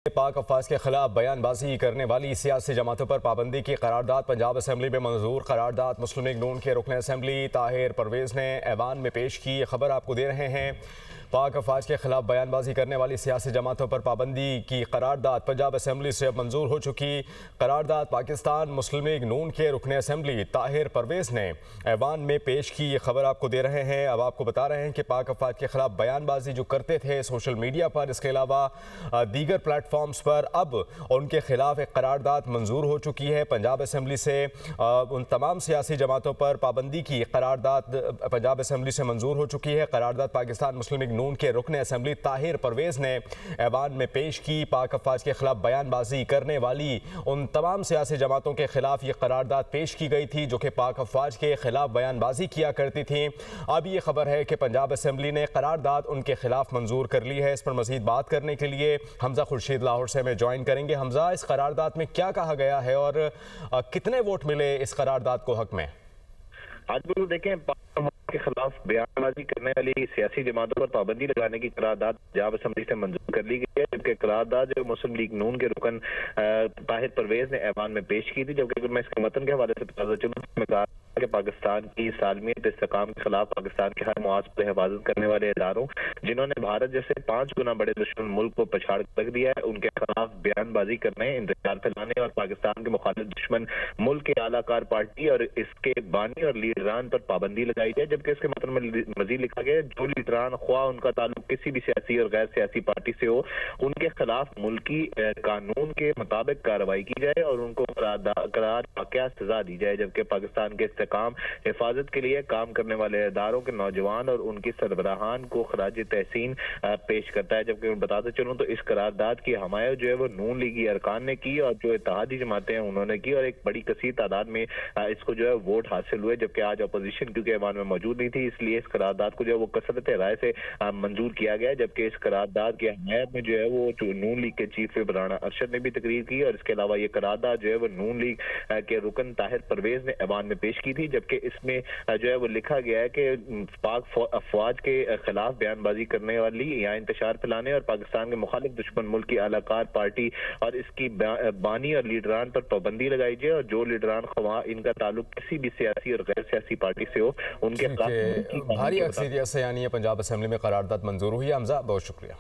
पाक अफवाज के खिलाफ बयानबाजी करने वाली सियासी जमातों पर पाबंदी की करारदाद पंजाब असम्बली में मंजूर। करारदाद मुस्लिम लीग नून के रुकन असम्बली ताहिर परवेज़ ने ऐवान में पेश की। ये खबर आपको दे रहे हैं। पाक अफवाज के खिलाफ बयानबाजी करने वाली सियासी जमातों पर पाबंदी की करारदाद पंजाब असम्बली से अब मंजूर हो चुकी। करारदाद पाकिस्तान मुस्लिम लीग नून के रुकन असम्बली ताहिर परवेज़ ने ऐवान में पेश की। ये खबर आपको दे रहे हैं। अब आपको बता रहे हैं कि पाक अफवाज के खिलाफ बयानबाजी जो करते थे सोशल मीडिया पर, इसके अलावा दीगर प्लेटफॉर्म्स पर, अब उनके खिलाफ एक करारदाद मंजूर हो चुकी है। पंजाब असम्बली से उन तमाम सियासी जमातों पर पाबंदी की करारदाद पंजाब असम्बली से मंजूर हो चुकी है। करारदाद पाकिस्तान मुस्लिम लीग नून के रुकन असम्बली ताहिर परवेज़ ने ऐवान में पेश की। पाक अफवाज के खिलाफ बयानबाजी करने वाली उन तमाम सियासी जमातों के खिलाफ ये करारदाद पेश की गई थी जो कि पाक अफवाज के खिलाफ बयानबाजी किया करती थी। अब ये खबर है कि पंजाब असम्बली ने करारदाद उनके खिलाफ मंजूर कर ली है। इस पर मजीद बात करने के लिए हमजा खुर्शीद लाहौर से हमें ज्वाइन करेंगे। हमजा, इस करारदाद में क्या कहा गया है और कितने वोट मिले इस करारदाद को हक में? आज बिल्कुल देखें, के खिलाफ बयानबाजी करने वाली सियासी जमातों पर पाबंदी लगाने की करारदाद पंजाब असम्बली से मंजूर कर ली गई है, जबकि करारदाद जो मुस्लिम लीग नून के रुकन ताहिर परवेज ने ऐवान में पेश की थी। जबकि मैं इसके मतन के हवाले से बता चलूँ कि पाकिस्तान की सालमियत इस्तेकाम के खिलाफ पाकिस्तान के हर मुआज पर हिफाजत करने वाले इदारों जिन्होंने भारत जैसे 5 गुना बड़े दुश्मन मुल्क को पछाड़ कर रख दिया है, उनके खिलाफ बयानबाजी करने, इंतजार फैलाने और पाकिस्तान के मुखालिफ दुश्मन मुल्क के आलाकार पार्टी और इसके बानी और लीडरान पर पाबंदी लगाई जाए। जबकि इसके मतलब में मजीद लिखा गया जो लीडरान ख्वाह उनका ताल्लुक किसी भी सियासी और गैर सियासी पार्टी से हो, उनके खिलाफ मुल्की कानून के मुताबिक कार्रवाई की जाए और उनको करार वाक़या सजा दी जाए। जबकि पाकिस्तान के इस्तेकाम हिफाजत के लिए काम करने वाले इदारों के नौजवान और उनकी सरबराहान को खराज तहसीन पेश करता है। जबकि मैं बताते चलूँ तो इस करारदाद की हमायत जो है वो नून लीगी अरकान ने की और जो इत्तेहादी जमातें हैं उन्होंने की और एक बड़ी कसीर तादाद में इसको जो है वोट हासिल हुए। जबकि आज अपोजिशन क्योंकि ऐवान में मौजूद नहीं थी, इसलिए इस करारदाद को जो है वो कसरत राय से मंजूर किया गया। जबकि इस करारदाद की हमायत में जो है वो नून लीग के चीफ राना अरशद ने भी तकरीर की और इसके अलावा ये करारदाद जो है वो नून लीग के रुकन ताहिर परवेज ने ऐवान में पेश की थी। जबकि इसमें जो है वो लिखा गया है कि पाक अफवाज के खिलाफ बयानबाजी करने वाली या इंतशार फैलाने और पाकिस्तान के मुखालिफ दुश्मन मुल्क की आलाकार पार्टी और इसकी बानी और लीडरान पर पाबंदी लगाई जाए और जो लीडरान ख्वाह इनका ताल्लुक किसी भी सियासी और गैर सियासी पार्टी से हो उनके खिलाफ भारी अक्सरियत से यानी पंजाब असेंबली में करारदाद मंजूर हुई है। हमजा, बहुत शुक्रिया।